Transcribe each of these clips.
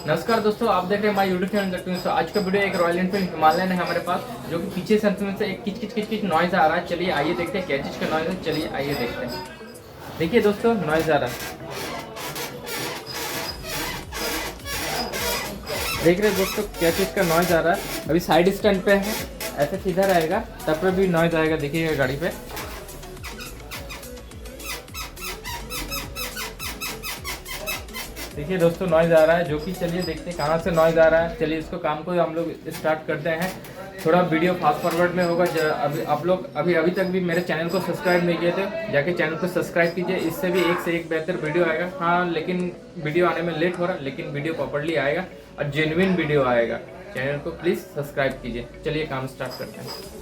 नमस्कार दोस्तों, आप देख रहे हैं हमारे यूट्यूब चैनल। तो आज का वीडियो एक रॉयल एनफील्ड हिमालयन है हमारे पास, जो कि पीछे से एक किच किच किच किच नॉइज आ रहा है। चलिए आइए देखते हैं क्या चीज़ का नॉइज है। चलिए आइए देखते हैं। देखिए दोस्तों, नॉइज आ रहा है। देख रहे हैं दोस्तों क्या चीज़ का नॉइज आ रहा है। अभी साइड स्टैंड पे है, ऐसे सीधा रहेगा तब पर भी नॉइज आएगा। देखिएगा गाड़ी पे। देखिए दोस्तों, नॉइज़ आ रहा है, जो कि चलिए देखते हैं कहाँ से नॉइज़ आ रहा है। चलिए इसको काम को हम लोग स्टार्ट करते हैं। थोड़ा वीडियो फास्ट फॉरवर्ड में होगा। अभी आप लोग अभी तक भी मेरे चैनल को सब्सक्राइब नहीं किए थे, जाके चैनल को सब्सक्राइब कीजिए। इससे भी एक से एक बेहतर वीडियो आएगा। हाँ, लेकिन वीडियो आने में लेट हो रहा है, लेकिन वीडियो प्रॉपर्ली आएगा और जेन्युइन वीडियो आएगा। चैनल को प्लीज़ सब्सक्राइब कीजिए। चलिए काम स्टार्ट करते हैं।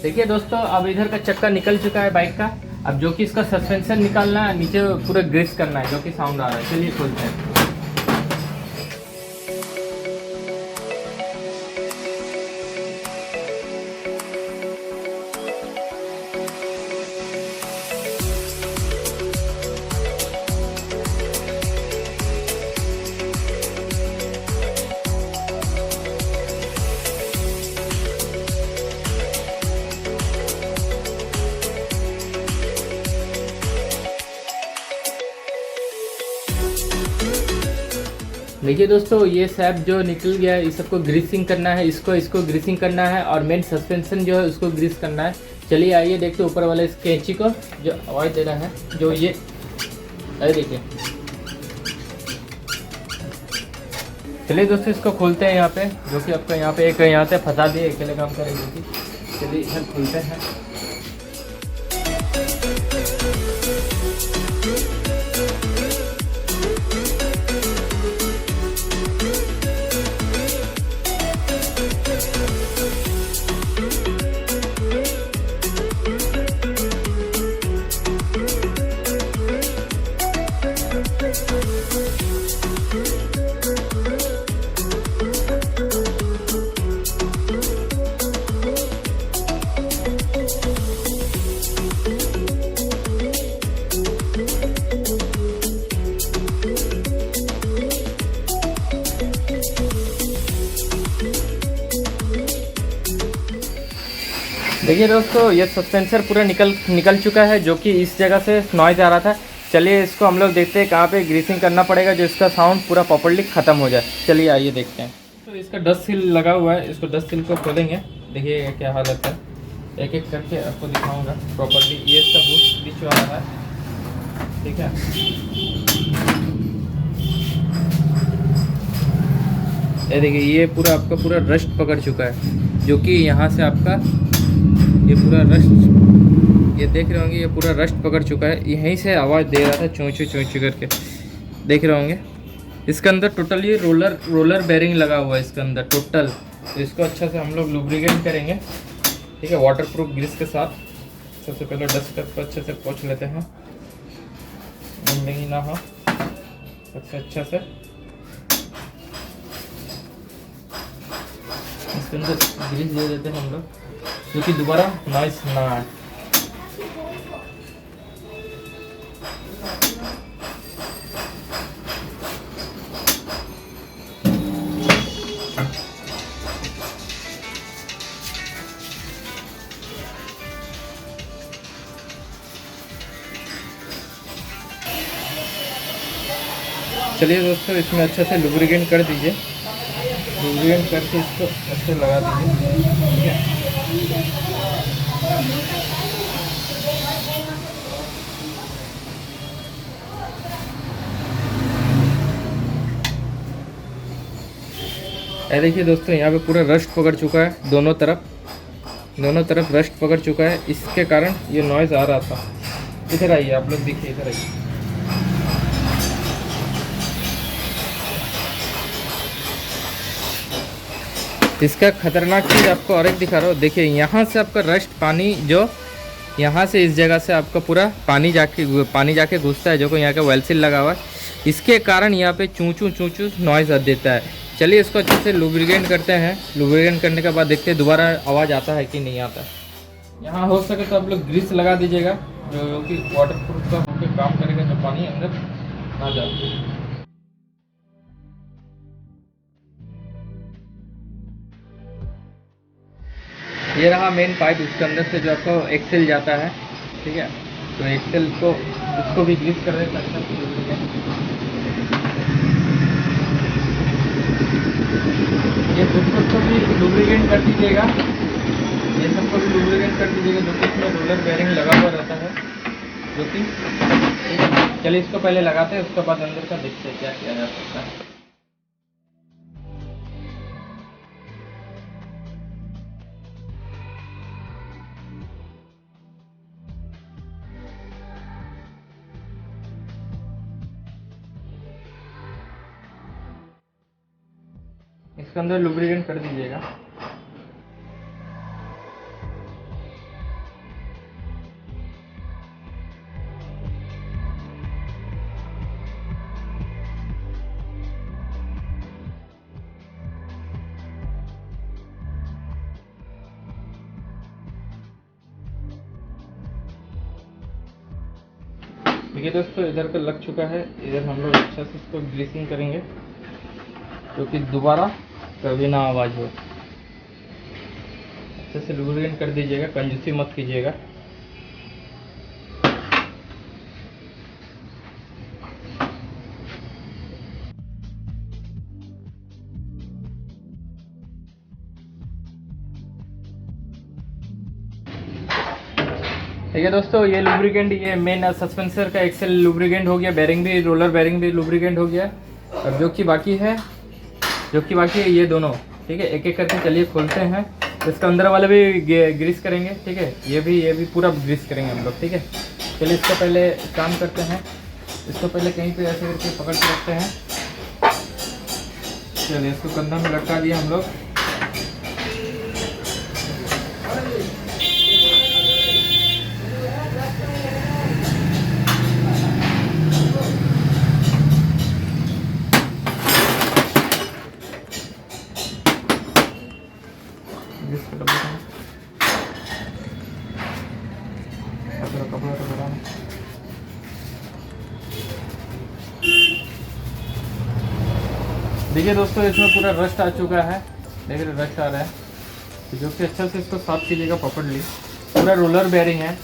देखिए दोस्तों, अब इधर का चक्का निकल चुका है बाइक का। अब जो कि इसका सस्पेंशन निकालना है, नीचे पूरा ग्रीस करना है, जो कि साउंड आ रहा है। चलिए खोलते हैं। देखिए दोस्तों, ये सैप जो निकल गया है, इस सबको ग्रीसिंग करना है। इसको ग्रीसिंग करना है और मेन सस्पेंशन जो है उसको ग्रीस करना है। चलिए आइए देखते हैं ऊपर वाले इस कैंची को जो आवाज़ दे रहा है, जो ये अरे देखिए। चलिए दोस्तों, इसको खोलते हैं यहाँ पे, जो कि आपका यहाँ पे एक यहाँ से फंसा दिए, अकेले काम करेंगे। चलिए इधर खोलते हैं। देखिए दोस्तों, ये सस्पेंसर पूरा निकल चुका है, जो कि इस जगह से नॉइज़ आ रहा था। चलिए इसको हम लोग देखते हैं कहाँ पे ग्रीसिंग करना पड़ेगा, जो इसका साउंड पूरा प्रॉपर्ली ख़त्म हो जाए। चलिए आइए देखते हैं। तो इसका डस्ट सील लगा हुआ है, इसको डस्ट सील को खोलेंगे। देखिए क्या हालत है, एक एक करके आपको दिखाऊँगा प्रॉपर्ली। ये इसका बूस्ट बीच वाला है, ठीक है। ये देखिए, ये पूरा आपका पूरा रस्ट पकड़ चुका है, जो कि यहाँ से आपका ये पूरा रस्ट, ये देख रहे होंगे, ये पूरा रस्ट पकड़ चुका है। यहीं से आवाज़ दे रहा था चोंचू चोंचू करके, देख रहे होंगे। इसके अंदर टोटल ये रोलर बेरिंग लगा हुआ है इसके अंदर टोटल। तो इसको अच्छा से हम लोग लुब्रिकेट करेंगे, ठीक है, वाटरप्रूफ ग्रीस के साथ। सबसे पहले डस्टर को अच्छे से पोंछ लेते हैं, गंदगी ना हो सबसे अच्छा से। इसके अंदर ग्रीस दे देते हैं हम लोग, क्योंकि दोबारा नॉइस ना आए। चलिए दोस्तों, इसमें अच्छे से लुब्रिकेंट कर दीजिए। लुब्रिकेंट करके इसको अच्छे लगा दीजिए, ठीक है। ये देखिए दोस्तों, यहाँ पे पूरा रस्ट पकड़ चुका है, दोनों तरफ रस्ट पकड़ चुका है। इसके कारण ये नॉइज़ आ रहा था। इधर आइए आप लोग, देखिए इधर आइए। इसका खतरनाक चीज़ आपको और एक दिखा रहा हूँ। देखिए यहाँ से आपका रस्ट पानी, जो यहाँ से इस जगह से आपका पूरा पानी जाके घुसता है, जो को यहाँ का वेल सील लगा हुआ है। इसके कारण यहाँ पे चूँ चूँ नॉइज़ देता है। चलिए इसको अच्छे से लुब्रिकेंट करते हैं। लुब्रिकेंट करने के बाद देखते हैं दोबारा आवाज़ आता है कि नहीं आता। यहाँ हो सके तो आप लोग ग्रीस लगा दीजिएगा, जो कि वाटर प्रूफ का होकर काम करेगा, जो पानी अंदर ना जाए। ये रहा मेन पाइप, इसके अंदर से जो आपको एक्सेल जाता है, ठीक है। तो एक्सेल को उसको भी ग्रीस कर देता है। ये सबको भी लुब्रिकेंट कर दीजिएगा, ये सबको भी लुब्रिकेंट कर दीजिएगा, जो कि इसमें रोलर बेयरिंग लगा हुआ रहता है, जो कि चलिए इसको पहले लगाते हैं, उसके बाद अंदर का देखते हैं क्या किया जा सकता है। इसके अंदर लुब्रिकेंट कर दीजिएगा। देखिए दोस्तों, इधर का लग चुका है। इधर हम लोग अच्छा से इसको ग्रीसिंग करेंगे, क्योंकि दोबारा कभी ना आवाज़ हो। अच्छे से लुब्रिकेंट कर दीजिएगा, कंजूसी मत कीजिएगा। ठीक है दोस्तों, ये लुब्रिकेंट, ये मेन सस्पेंसर का एक्सेल लुब्रिकेंट हो गया, बेरिंग भी, रोलर बेरिंग भी लुब्रिकेंट हो गया। अब जो कि बाकी है ये दोनों, ठीक है। एक एक करके चलिए खोलते हैं। इसका अंदर वाला भी ग्रीस करेंगे, ठीक है। ये भी पूरा ग्रीस करेंगे हम लोग, ठीक है। चलिए इसको पहले काम करते हैं। इसको पहले कहीं पे ऐसे करके पकड़ के रखते हैं। चलिए इसको कंधा में लटका दिया हम लोग। देखिए दोस्तों, इसमें पूरा रस्ट आ चुका है। देख रहे रस्ट आ रहा है, तो जो कि अच्छा से इसको साफ कीजिएगा प्रॉपर्ली। पूरा रोलर बेयरिंग है।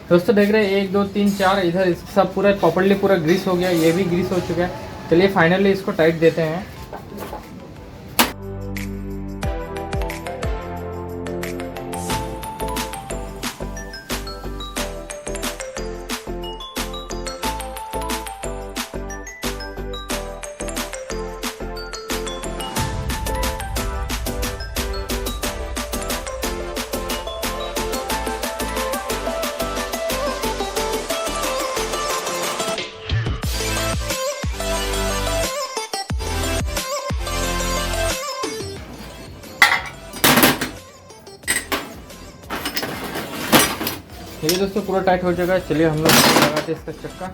दोस्तों देख रहे हैं 1 2 3 4, इधर सब पूरा प्रॉपर्ली पूरा ग्रीस हो गया। ये भी ग्रीस हो चुका है। चलिए फाइनली इसको टाइट देते हैं। चलिए दोस्तों पूरा टाइट हो जाएगा। चलिए हम लोग लगाते हैं इसका चक्का।